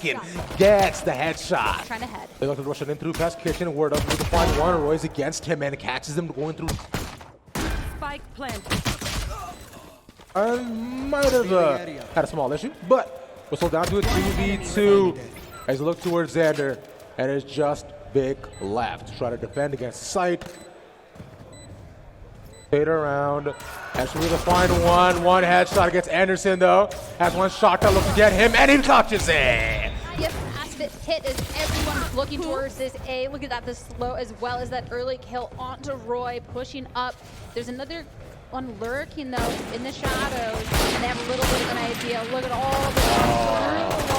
second. Gets the headshot. Trying to head. They look to rush it in through past kitchen. Word up, need to find one. Roy's against him and catches him going through. Spike planted. I might have had a small issue, but we're still down to a 2v2 as we look towards Zander, and it's just Vic left to try to defend against sight. Fade around. Actually, to find one headshot against Andersin though. Has one shot that looks to get him, and he touches it. Yes, Ascent hit as everyone's looking towards this A. Look at that, the slow as well as that early kill onto Roy, pushing up. There's another one lurking though in the shadows, and they have a little bit of an idea. Look at all the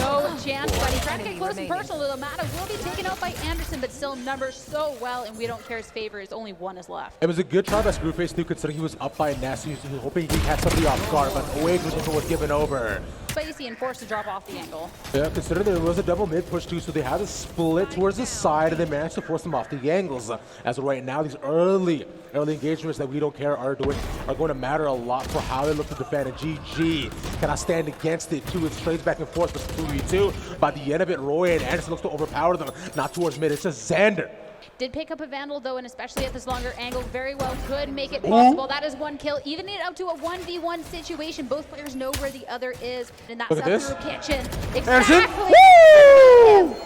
no chance, but he's trying to get close and personal. The mada will be taken out by Andersin, but still numbers so well, and we don't care his favor is only one is left. It was a good try by ScrewFace too, considering he was up by Ness. He was hoping he could catch somebody off guard, but way was given over. Spicy and forced to drop off the angle. Yeah, considering there was a double mid push too, so they had to split towards the side, and they managed to force them off the angles. As of right now, these early engagements that we don't care are going to matter a lot for how they look to defend. And GG cannot stand against it too. It's trades back and forth with 2v2. By the end of it, Roy and Andersin looks to overpower them. Not towards mid, it's just Zander. Did pick up a Vandal though, and especially at this longer angle, very well could make it possible. That is one kill, even it up to a 1v1 situation. Both players know where the other is, and that's up through kitchen. Exactly.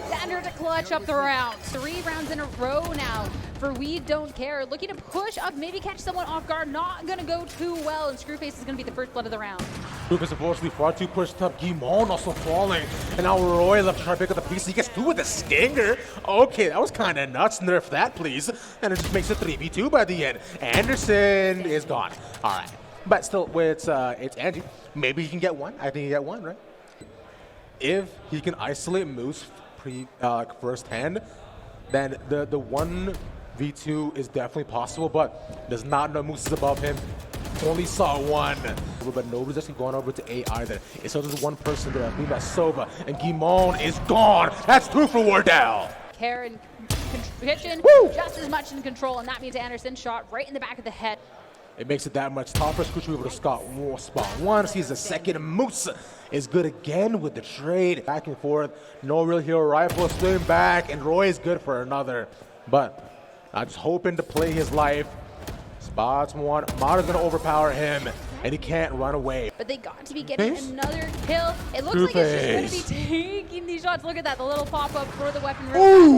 Zander to clutch up the round. 3 rounds in a row now for We Don't Care. Looking to push up, maybe catch someone off guard. Not gonna go too well, and ScrewFace is gonna be the first blood of the round. ScrewFace unfortunately far too pushed up. Guimon also falling, and now Roy left to try to pick up the piece. He gets through with a stinger. Okay, that was kind of nuts. Nerf that, please. And it just makes it 3v2 by the end. Andersin is gone. All right, but still, it's Ange. Maybe he can get one. I think he can get one, right? If he can isolate Moose first hand, then the 1v2 is definitely possible, but does not know Moose is above him. Only saw one, but nobody's actually gone over to A either. It's still just one person there. I believe that's Sova, and Guimon is gone. That's 2 for Wardell. Karen kitchen, just as much in control, and that means Andersin shot right in the back of the head. It makes it that much tougher. Screw to be able to spot one. Sees the second. Moose is good again with the trade. Back and forth. No real hero rifle. Swing back, and Roy is good for another. But I'm just hoping to play his life. Spots one. Mada's gonna overpower him, and he can't run away. But they got to be getting another kill. It looks like it's just going to be taking these shots. Look at that, the little pop-up for the weapon.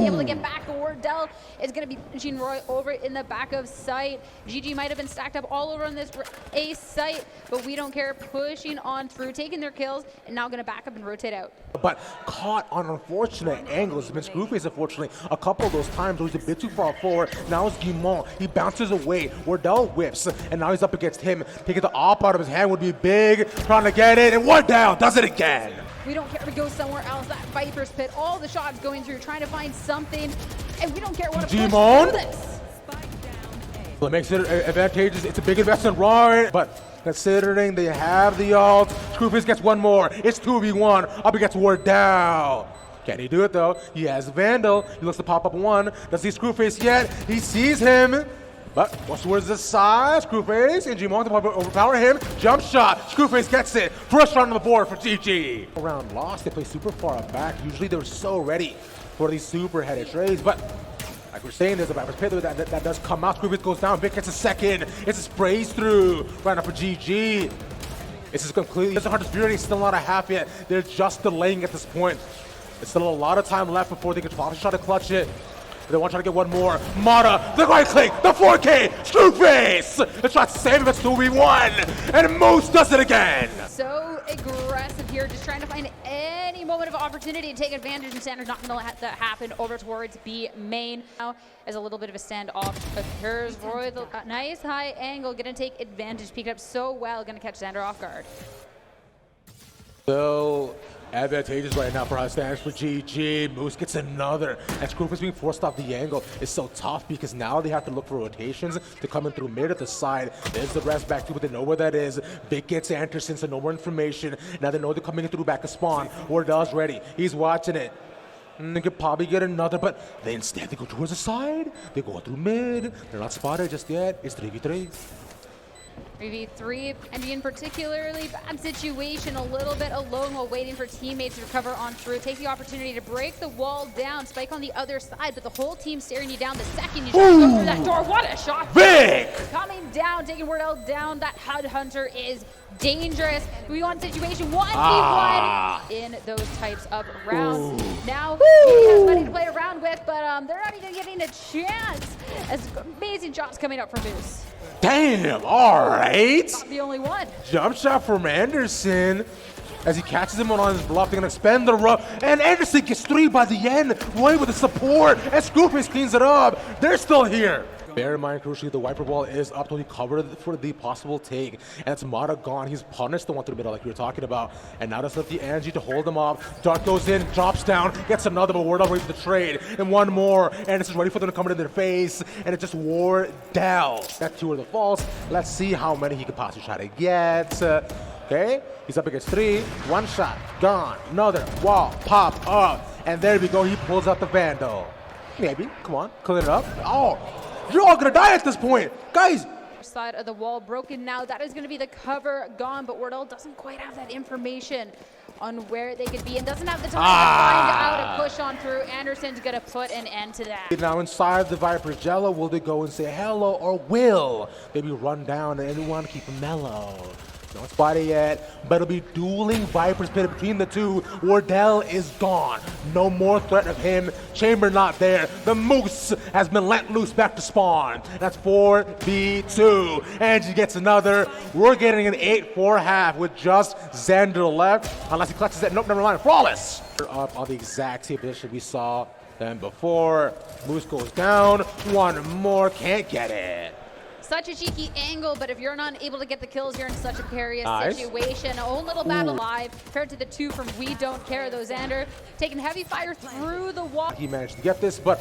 Able to get back to Wardell. Is going to be punching Roy over in the back of sight. GG might have been stacked up all over on this A site, but We Don't Care pushing on through, taking their kills, and now going to back up and rotate out. But caught on unfortunate angles. It's been ScrewFace, unfortunately, a couple of those times where he's a bit too far forward. Now it's Guimon. He bounces away. Wardell whips, and now he's up against him. Taking the op out of his hand would be big. Trying to get it, and Wardell does it again. We Don't Care to go somewhere else. That Viper's Pit, all the shots going through, trying to find something, and We Don't Care what to push through this. Well, it makes it advantageous. It's a big investment, right? But considering they have the ult, ScrewFace gets one more. It's 2v1 up against Wardell. Can he do it though? He has Vandal. He looks to pop up one. Doesn't see ScrewFace yet. He sees him. But what's towards the side? ScrewFace and Guimon to overpower him. Jump shot. ScrewFace gets it. First round on the board for GG. Round lost. They play super far back. Usually they're so ready for these super headed trades, but like we're saying, there's a Viper's Pit that does come out. ScrewFace goes down. Vic gets a second. It's a sprays through. Right now for GG. This is completely. There's a Hunter's Fury. Still not a half yet. They're just delaying at this point. There's still a lot of time left before they can try to clutch it. They want to try to get one more. Mada, the right click, the 4K, ScrewFace! Let's try to save him, it's 2v1, and Moose does it again! So aggressive here, just trying to find any moment of opportunity to take advantage, and Zander's not going to let that happen over towards B main. Now, as a little bit of a standoff occurs, Roy, the nice high angle, going to take advantage, peeked up so well, going to catch Zander off guard. So advantageous right now for us. Stands for GG. Moose gets another. And ScrewFace being forced off the angle is so tough because now they have to look for rotations to come in through mid at the side. There's the rest back to, but they know where that is. Vic gets Andersin, so no more information. Now they know they're coming in through back of spawn. Wardell's ready. He's watching it. They could probably get another, but they instead they go towards the side. They go through mid. They're not spotted just yet. It's 3v3. 3v3, and in particularly bad situation, a little bit alone while waiting for teammates to recover on through. Take the opportunity to break the wall down, Spike on the other side, but the whole team staring you down the second you try to go through that door. What a shot! Vic! Coming down, taking WARDELL down. That HUD Hunter is dangerous. We want situation 1v1 in those types of rounds. Now, he has money to play around with, but they're not even getting a chance. As amazing shots coming up from Moose. Damn, all right. Not the only one. Jump shot from Andersin as he catches him on his bluff. They're going to expend the rub, and Andersin gets 3 by the end. Roy with the support, and ScrewFace cleans it up. They're still here. Bear in mind, crucially, the wiper ball is up, totally covered for the possible take, and it's Mada gone. He's punished the one through the middle like we were talking about, and now that's left the Ange to hold him off. Dart goes in, drops down, gets another, but WARDELL ready for the trade, and one more, and this is ready for them to come into their face, and it's just WARDELL. That's 2 of the falls. Let's see how many he could possibly try to get. Okay, he's up against 3, 1 shot, gone, another, wall, pop up, and there we go, he pulls out the Vandal. Maybe, come on, clean it up. Oh! You're all gonna die at this point, guys. Side of the wall broken now. That is going to be the cover gone, but WARDELL doesn't quite have that information on where they could be and doesn't have the time to find out and push on through. Andersin's going to put an end to that. Now inside the Viper's Jello, will they go and say hello, or will they be run down and anyone keep them mellow? No spotted yet, but it'll be dueling Vipers pit between the two. WARDELL is gone. No more threat of him. Chamber not there. The Moose has been let loose back to spawn. That's 4v2. Ange gets another. We're getting an 8-4 half with just zander left. Unless he clutches it. Nope, never mind. Flawless. Up on the exact same position we saw them before. Moose goes down. One more. Can't get it. Such a cheeky angle, but if you're not able to get the kills, you're in such a precarious situation. Own little battle alive compared to the 2 from We Don't Care, though. Zander taking heavy fire through the wall. He managed to get this, but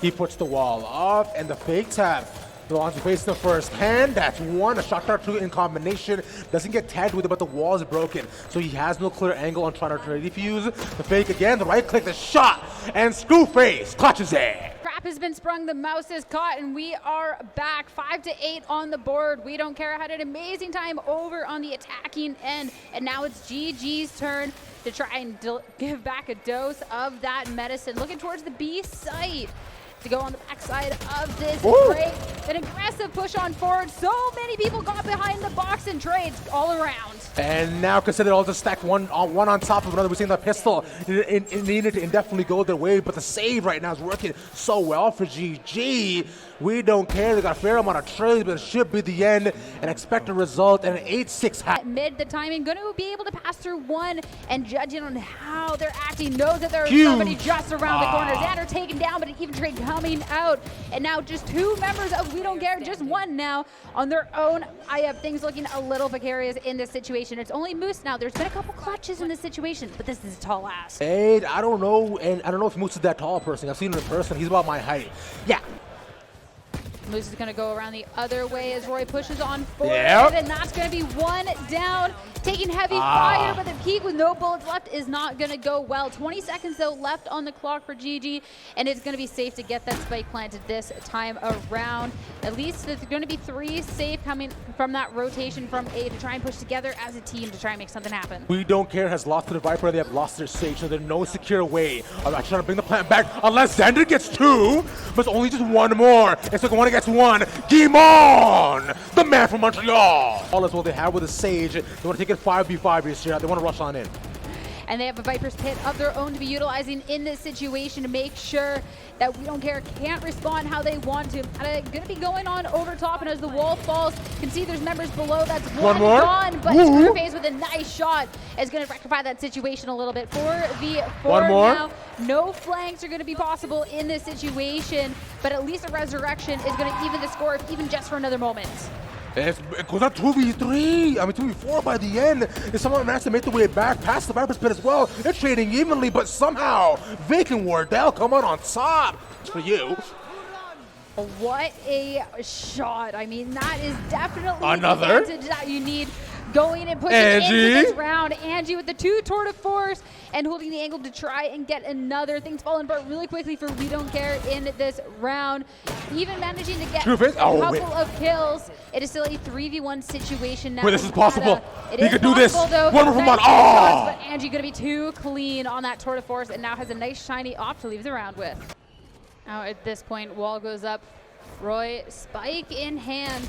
he puts the wall up, and the fake tap belongs to face the first hand. That's 1. A shot dart 2 in combination. Doesn't get tagged with it, but the wall is broken, so he has no clear angle on trying to defuse. The fake again, the right click, the shot, and ScrewFace clutches it. Trap has been sprung, the mouse is caught, and we are back 5-8 on the board. We Don't Care had an amazing time over on the attacking end, and now it's GG's turn to try and give back a dose of that medicine. Looking towards the B site to go on the backside of this break. An aggressive push on forward. So many people got behind the box and trades all around. And now consider all just stacked one on top of another. We're seeing the pistol. It needed to indefinitely go their way, but the save right now is working so well for GG. We Don't Care. They got a fair amount of trades, but it should be the end. And expect a result and an 8-6 half. Mid the timing, going to be able to pass through 1, and judging on how they're acting, knows that there's somebody just around the corner. Zander taken down, but an even trade coming out. And now just 2 members of We Don't Care, just 1 now on their own. I have things looking a little precarious in this situation. It's only Moose now. There's been a couple clutches in this situation, but this is a tall ass. And I don't know if Moose is that tall person. I've seen him in person. He's about my height. Yeah. Moose is going to go around the other way as Roy pushes on forward, and that's going to be 1 down. Taking heavy fire, but the peak with no bullets left is not going to go well. 20 seconds, though, left on the clock for GG, and it's going to be safe to get that spike planted this time around. At least there's going to be 3 safe coming from that rotation from A to try and push together as a team to try and make something happen. We Don't Care has lost to the Viper. They have lost their sage, so there's no secure way of actually trying to bring the plant back unless Zander gets 2, but it's only just 1 more. It's like 1 against 1. Guimon, the man from Montreal. All is what they have with a sage. They want to take it 5v5 this year. They want to rush on in. And they have a Viper's Pit of their own to be utilizing in this situation to make sure that We Don't Care can't respond how they want to. Going to be going on over top, and as the wall falls, you can see there's members below. That's 1 more gone, but ScrewFace with a nice shot is going to rectify that situation a little bit. 4v4 1 more. now. No flanks are going to be possible in this situation, but at least a resurrection is going to even the score, if even just for another moment. It goes up 2v3, I mean 2v4 by the end. If someone managed to make the way back past the Viper's Pit as well, they're trading evenly, but somehow Vic and WARDELL come out on top. It's for you. What a shot. I mean, that is definitely another the advantage that you need going and pushing Ange. into this round. Ange with the 2 tour de force and holding the angle to try and get another. Things falling apart really quickly for We Don't Care in this round. Even managing to get ScrewFace. a couple of kills. It is still a 3v1 situation now. Wait, this is possible. It He is could do this. though. One more from Nice on. shots, but Ange gonna be too clean on that tour de force and now has a nice shiny op to leave the round with. Now at this point, wall goes up. Roy, spike in hand.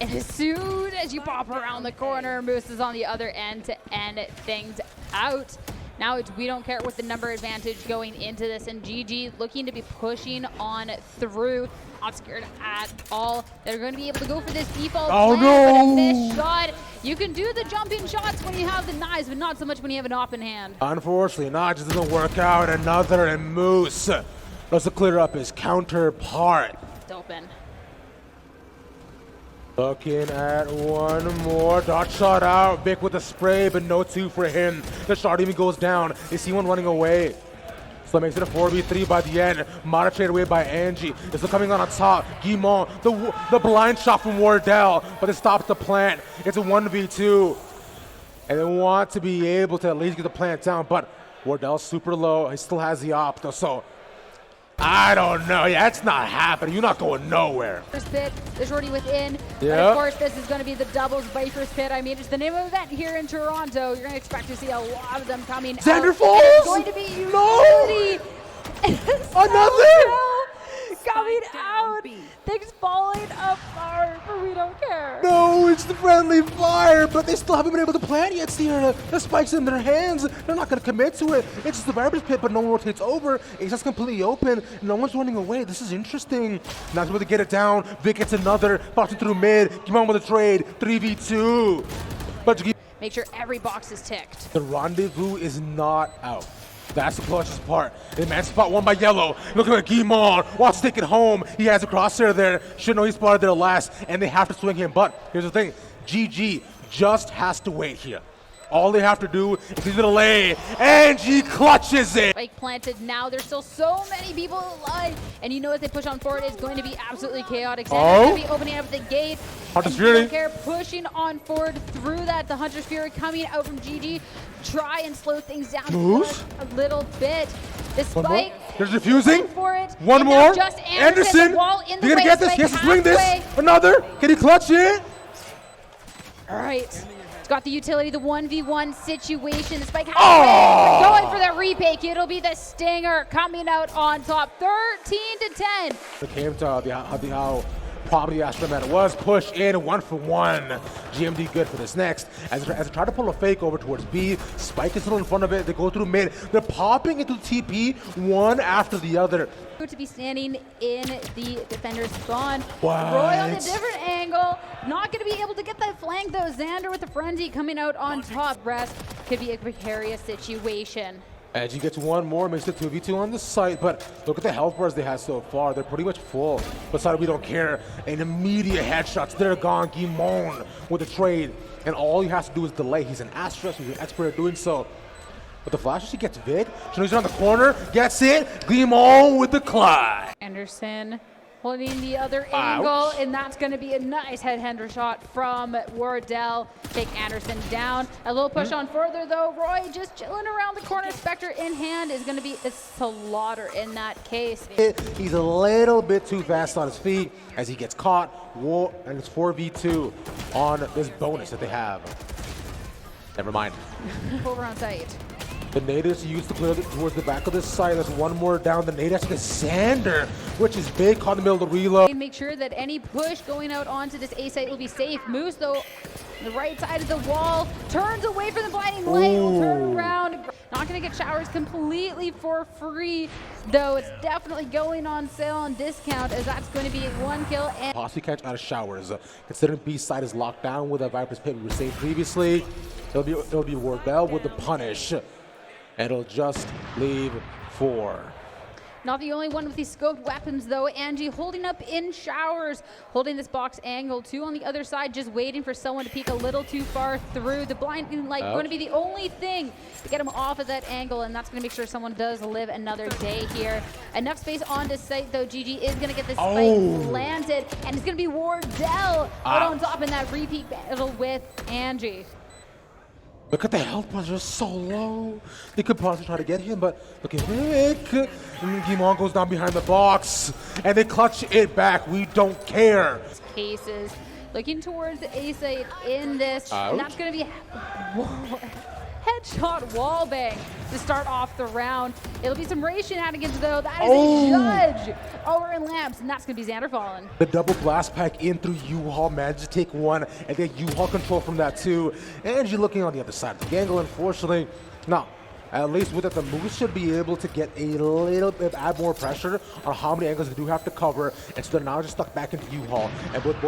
And as soon as you pop around the corner, Moose is on the other end to end things out. Now it's We Don't Care with the number advantage going into this, and GG looking to be pushing on through. Not scared at all. They're going to be able to go for this default plan, but a missed shot. You can do the jumping shots when you have the knives, but not so much when you have an op in hand. Unfortunately, not just doesn't work out. Another, and Moose does to clear up his counterpart. It's open. Looking at one more. Dot shot out. Vic with the spray, but no 2 for him. The shot even goes down. They see one running away. So that makes it a 4v3 by the end. Mada traded away by Ange. It's still coming on top. Guimond, the blind shot from Wardell, but it stops the plant. It's a 1v2. And they want to be able to at least get the plant down, but Wardell's super low. He still has the op though, so I don't know. Yeah, that's not happening. You're not going nowhere. First pit, the shorty within. Yeah. But of course, this is going to be the doubles Viper's pit. I mean, it's the name of the event here in Toronto. You're going to expect to see a lot of them coming Zander out. falls? It's going to be utility. Another? Coming out. Things falling apart for We Don't Care. No, it's the friendly fire, but they still haven't been able to plant yet, Sierra. The spike's in their hands. They're not going to commit to it. It's just the Viper's pit, but no one rotates over. It's just completely open. No one's running away. This is interesting. Now he's able to get it down. Vic gets another. Boxing through mid. Come on with a trade. 3v2. But Make sure every box is ticked. the rendezvous is not out. That's the clutchest part. The man spot one by yellow. Looking at Guimond. Wants to take it home. He has a crosshair there. Should know he spotted there last. And they have to swing him. But here's the thing. GG just has to wait here. All they have to do is leave the delay. And he clutches it. Spike planted now. There's still so many people alive. And you know as they push on forward, it's going to be absolutely chaotic. Zander's going to be opening up the gate. Hunter's And We Don't Fury. Care pushing on forward through that. The Hunter's Fury coming out from GG. Try and slow things down Moose? just a little bit. The One more. spike. There's refusing. going For it. One And now more. Just Andersin. The wall in the You're way. going to get this. He Spike has to swing this. halfway. Another. Can he clutch it? All right. It's got the utility, the 1v1 situation. The spike halfway. Going for the repake. It'll be the stinger coming out on top. 13-10. It came to how probably Astronaut was. Push in 1-for-1. GMD good for this next. As they try to pull a fake over towards B, Spike is still in front of it. They go through mid. They're popping into TP one after the other. To be standing in the defender's spawn. What? Roy on a different angle. Not going to be able to get that flank though. Zander with the frenzy coming out on top. Rest could be a precarious situation. As he gets one more, makes it 2v2 on the site, but look at the health bars they have so far. They're pretty much full. Besides, We Don't Care. And immediate headshots. They're gone. Guimond with the trade. And all he has to do is delay. He's an Asterisk. He's an expert at doing so. But the flash, he gets Vic. He's around the corner. Gets it. Guimond with the climb. Andersin holding the other angle, Ouch. and that's going to be a nice head-hander shot from Wardell. Take Andersin down. A little push on further, though. Roy just chilling around the corner. Spectre in hand is going to be a slaughter in that case. He's a little bit too fast on his feet as he gets caught. And it's 4v2 on this bonus that they have. Never mind. Over on site. The natives used to clear towards the back of this side. There's one more down. The native has to get Zander, which is big, caught in the middle of the reload. Make sure that any push going out onto this A site will be safe. Moose, though, the right side of the wall, turns away from the blinding light, will turn around. Not going to get showers completely for free, though it's definitely going on sale on discount, as that's going to be one kill. And Possibly catch out of showers. Considering B side is locked down with a Viper's Pit we were saying previously, it'll be Wardell with the punish. And it'll just leave 4. Not the only one with these scoped weapons, though. Ange holding up in showers, holding this box angle. 2 on the other side, just waiting for someone to peek a little too far through. The blinding light going to be the only thing to get him off of that angle, and that's going to make sure someone does live another day here. Enough space onto site, though. GG is going to get this spike planted, and it's going to be WARDELL out on top in that repeat battle with Ange. Look at the health bar, just so low. They could possibly try to get him, but look at Vic. Gimon goes down behind the box, and they clutch it back. We don't care. Cases looking towards the A site in this, and that's going to be headshot wallbang to start off the round. It'll be some race shenanigans, though. That is a judge over in lamps, and that's going to be zander falling. The double blast pack in through U-Haul, managed to take one, and then U-Haul control from that too. Angie looking on the other side of the angle, unfortunately. Now, at least with it, the Moose should be able to get a little bit, add more pressure on how many angles they do have to cover, and so they're now just stuck back into U-Haul. And with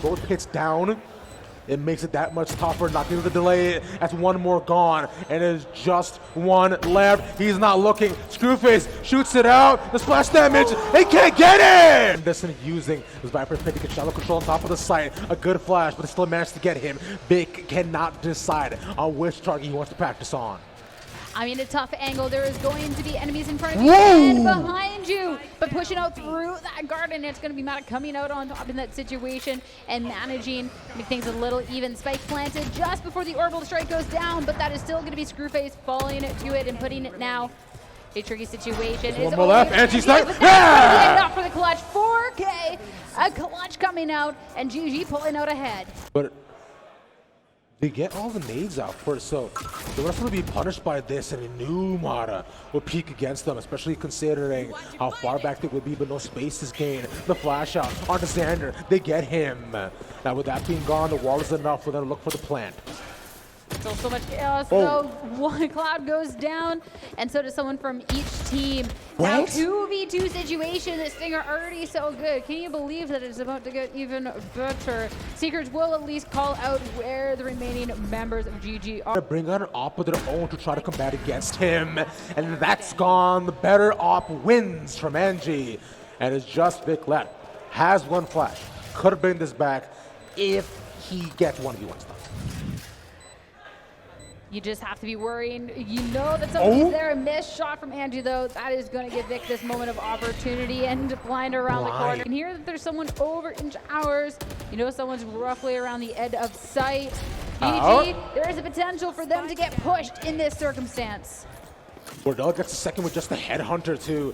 both hits down, it makes it that much tougher, not able to delay it. That's one more gone, and there's just one left. He's not looking. ScrewFace shoots it out. The splash damage, they can't get it! Andersin using his Viper Pit to get shallow control on top of the site. A good flash, but they still managed to get him. Vic cannot decide on which target he wants to practice on. I mean, a tough angle. There is going to be enemies in front of you and behind you, but pushing out through that garden. It's going to be mada coming out on top in that situation and managing to make things a little even. Spike planted just before the orbital strike goes down, but that is still going to be ScrewFace falling to it and putting it now. A tricky situation. One more left, and she's not enough for the clutch. 4K, a clutch coming out, and GG pulling out ahead. But they get all the nades out first, so the rest will be punished by this, and a new mada will peek against them, especially considering how far back they would be, but no space is gained. The flash out onto zander, they get him. Now with that being gone, the wall is enough for them to look for the plant. Still so much chaos, though. One cloud goes down, and so does someone from each team. Now 2v2 situation. This thing are already so good. Can you believe that it's about to get even better? Seekers will at least call out where the remaining members of GG are. Bring out an op of their own to try to combat against him, and that's gone. The better op wins from Ange, and it's just Vic left. Has one flash. Could have bring this back if he gets 1v1 stuff. You just have to be worrying. You know that somebody's there. A missed shot from Ange, though. That is going to give Vic this moment of opportunity and blind around the corner. You can hear that there's someone over in showers. You know someone's roughly around the edge of sight. GG, there is a potential for them to get pushed in this circumstance. WARDELL gets a second with just the headhunter, too.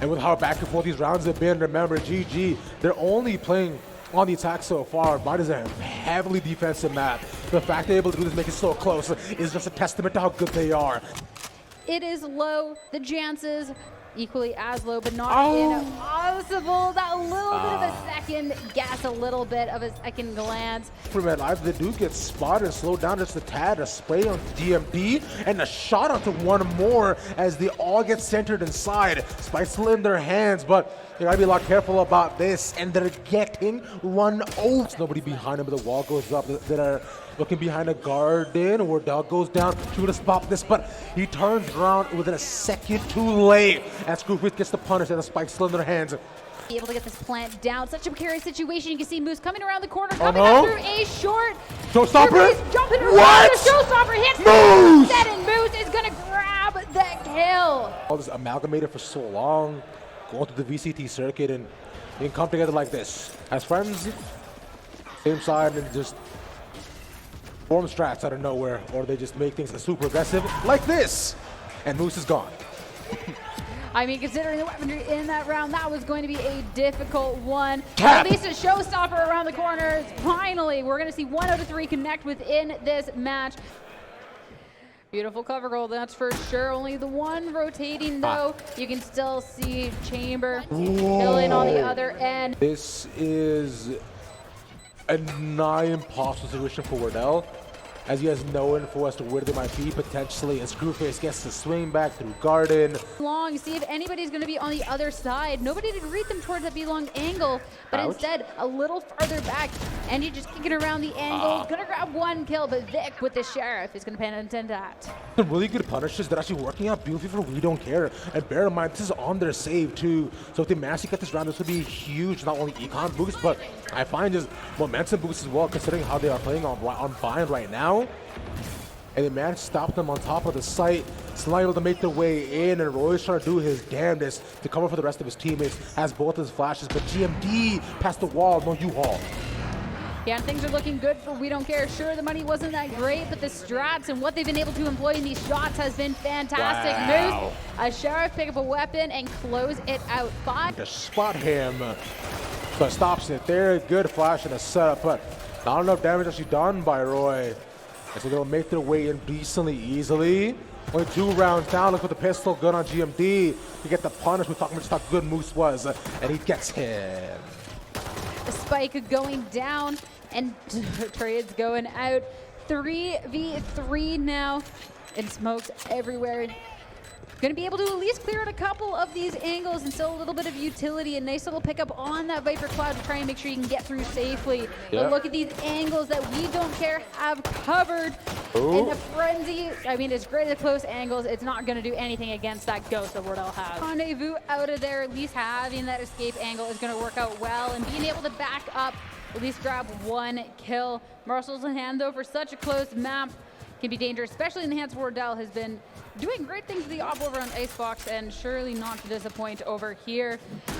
And with how back and forth these rounds have been, remember, GG, they're only playing on the attack so far. Mine is a heavily defensive map. The fact they're able to do this, make it so close, is just a testament to how good they are. It is low. The chances equally as low, but not impossible. That little bit of a second guess, a little bit of a second glance. For Red Live, they do get spotted and slowed down just a tad. A spray on DMD and a shot onto one more as they all get centered inside. Spike's still in their hands, but they gotta be a lot careful about this, and they're getting run over. Nobody behind them, but the wall goes up. They're looking behind a garden. WARDELL goes down, trying to spot this, but he turns around within a second too late. And ScrewFace gets the punish, and the Spike's still in their hands. Be able to get this plant down. Such a precarious situation. You can see Moose coming around the corner, coming up through a short. Showstopper? Jumping around. The showstopper hits Moose! And Moose is going to grab the kill. All this amalgamated for so long, going through the VCT circuit, and they can come together like this. As friends, same side, and just form strats out of nowhere, or they just make things super aggressive like this. And Moose is gone. I mean, considering the weaponry in that round, that was going to be a difficult one. Cap. At least a showstopper around the corner. Finally, we're going to see 1 out of 3 connect within this match. Beautiful cover goal, that's for sure. Only the one rotating, though. You can still see Chamber killing on the other end. This is a nigh impossible situation for WARDELL. as he has no info as to where they might be potentially, and ScrewFace gets to swing back through garden. Long, see if anybody's going to be on the other side. Nobody to greet them towards that B-long angle, but instead a little farther back. Angie just kicking around the angle, gonna grab one kill, but Vic with the Sheriff is gonna pan into that. Some really good punishes that are actually working out beautifully for We Don't Care. And bear in mind, this is on their save too. So if they manage to get this round, this would be huge, not only econ boost, but I find just momentum boost as well, considering how they are playing on Bind right now. And they managed to stop them on top of the site. Still able to make their way in, and Roy's trying to do his damnedest to cover for the rest of his teammates. Has both his flashes, but GMD past the wall, no U-Haul. Yeah, and things are looking good for We Don't Care. Sure, the money wasn't that great, but the strats and what they've been able to employ in these shots has been fantastic. Wow. Moves, a Sheriff pick up a weapon and close it out. 5. To spot him, but stops it there. Good flash and a setup, but not enough damage actually done by Roy. And so they'll make their way in decently easily. Only 2 rounds down. Look at the pistol gun on GMD to get the punish. We're talking about just how good Moose was, and he gets him. The spike going down and trades going out. 3v3 now, and smokes everywhere. Going to be able to at least clear out a couple of these angles and still a little bit of utility. A nice little pickup on that Viper Cloud to try and make sure you can get through safely. But look at these angles that We Don't Care have covered. In a frenzy, I mean, it's great at close angles. It's not going to do anything against that ghost that WARDELL has. Rendezvous out of there, at least having that escape angle is going to work out well. And being able to back up, at least grab 1 kill. Marshals in hand, though, for such a close map can be dangerous, especially in the hands of WARDELL, has been doing great things with the op over on Icebox, and surely not to disappoint over here.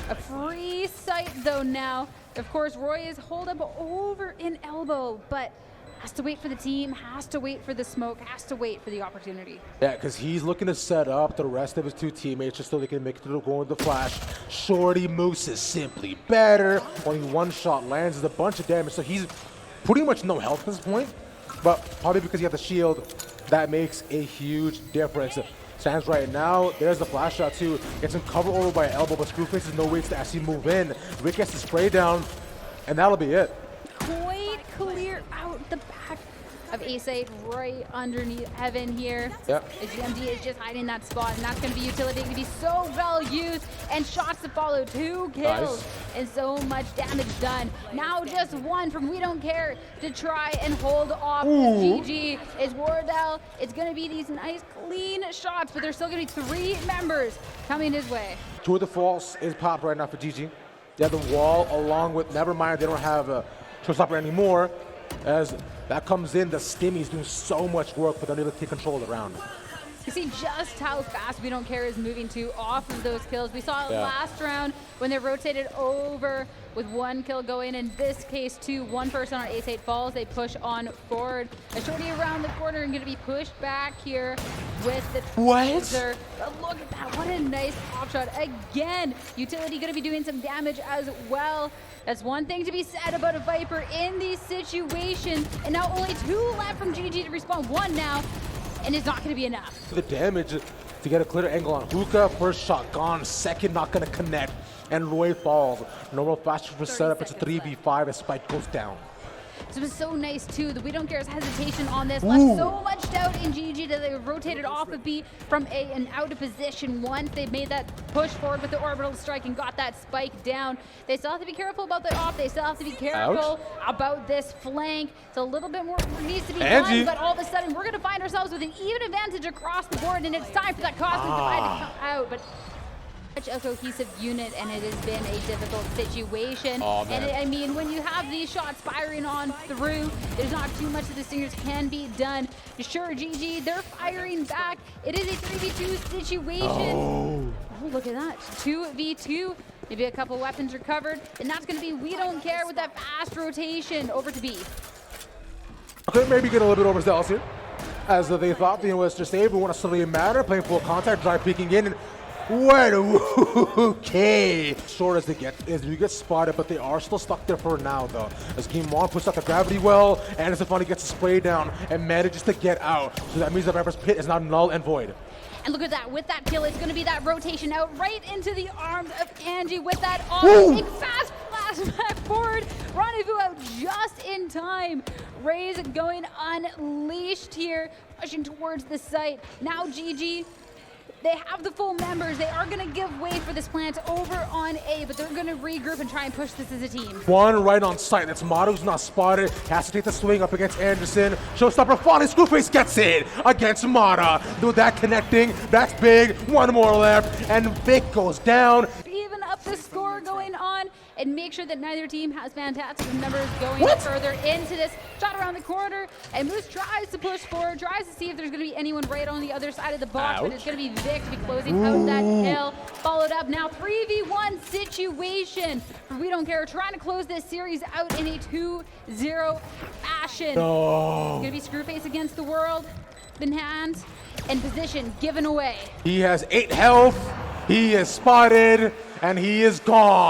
A free site though now. Of course, Roy is holed up over in elbow, but has to wait for the team, has to wait for the smoke, has to wait for the opportunity. Yeah, because he's looking to set up the rest of his 2 teammates just so they can make it through going with the flash. Shorty Moose is simply better. Only 1 shot lands, is a bunch of damage, so he's pretty much no health at this point. But probably because he had the shield, that makes a huge difference. Stands right now, there's the flash shot too. Gets him covered over by elbow, but ScrewFace has no ways to actually move in. Rick gets the spray down, and that'll be it. Quite clear out the back of Ascent right underneath Evan here. Yep. The GMD is just hiding that spot, and that's going to be utility. Going to be so well used, and shots to follow. 2 kills, and so much damage done. Now just 1 from We Don't Care to try and hold off GG. Is WARDELL. It's going to be these nice clean shots, but there's still going to be 3 members coming his way. Tour de Force is popped right now for GG. They have the wall along with, never mind, they don't have a showstopper anymore. As that comes in, the Stimmy's doing so much work, but they're able to take control of the round. You see just how fast We Don't Care is moving to off of those kills. We saw it last round when they rotated over with 1 kill going. In this case, 2, 1 person on Ace 8 falls. They push on forward. A shorty around the corner and going to be pushed back here with the taser. But look at that. What a nice pop shot. Again, utility going to be doing some damage as well. That's one thing to be said about a Viper in these situations. And now only 2 left from GG to respawn. 1 now. And it's not going to be enough. The damage to get a clear angle on Hookah. First shot gone, second not going to connect, and Roy falls. Normal flash for setup, it's a 3v5 as Spike goes down. So it was so nice too that We Don't Care's hesitation on this left so much doubt in GG that they rotated off of B from A and out of position once they made that push forward with the orbital strike and got that spike down. They still have to be careful about the off. They still have to be careful about this flank. It's a little bit more needs to be done, but all of a sudden we're going to find ourselves with an even advantage across the board, and it's time for that cosmic divide to come out. But such a cohesive unit, and it has been a difficult situation. I mean, when you have these shots firing on through, there's not too much that the Stingers can be done. Sure, GG, they're firing back. It is a 3v2 situation. Oh, look at that. 2v2. Maybe a couple weapons recovered, and that's going to be We Don't Care with that fast rotation over to B. Okay, maybe get a little bit overzealous here, as they thought the was just able, want to suddenly matter, playing full contact, drive peeking in, and what? Okay. Short as they get, as you get spotted, but they are still stuck there for now, though. As Game 1 puts out the gravity well, Andersin finally gets a spray down and manages to get out. So that means the Viper's pit is now null and void. And look at that, with that kill, it's going to be that rotation out right into the arms of Angie with that big fast flash fast back forward. Rendezvous out just in time. Raze going unleashed here, pushing towards the site. Now GG. They have the full members. They are going to give way for this plant over on A, but they're going to regroup and try and push this as a team. One right on site. That's mada who's not spotted. Has to take the swing up against Andersin. Showstopper falling. ScrewFace gets it against mada. Do that connecting. That's big. One more left. And Vic goes down. Even up the score going on, and make sure that neither team has fantastic numbers going further into this. Shot around the corner, and Moose tries to push forward, tries to see if there's going to be anyone right on the other side of the box, but it's going to be Vic to be closing out that kill. Followed up now, 3v1 situation. We don't care, trying to close this series out in a 2-0 fashion. No. It's going to be ScrewFace against the world, in hand, and position given away. He has 8 health. He is spotted, and he is gone.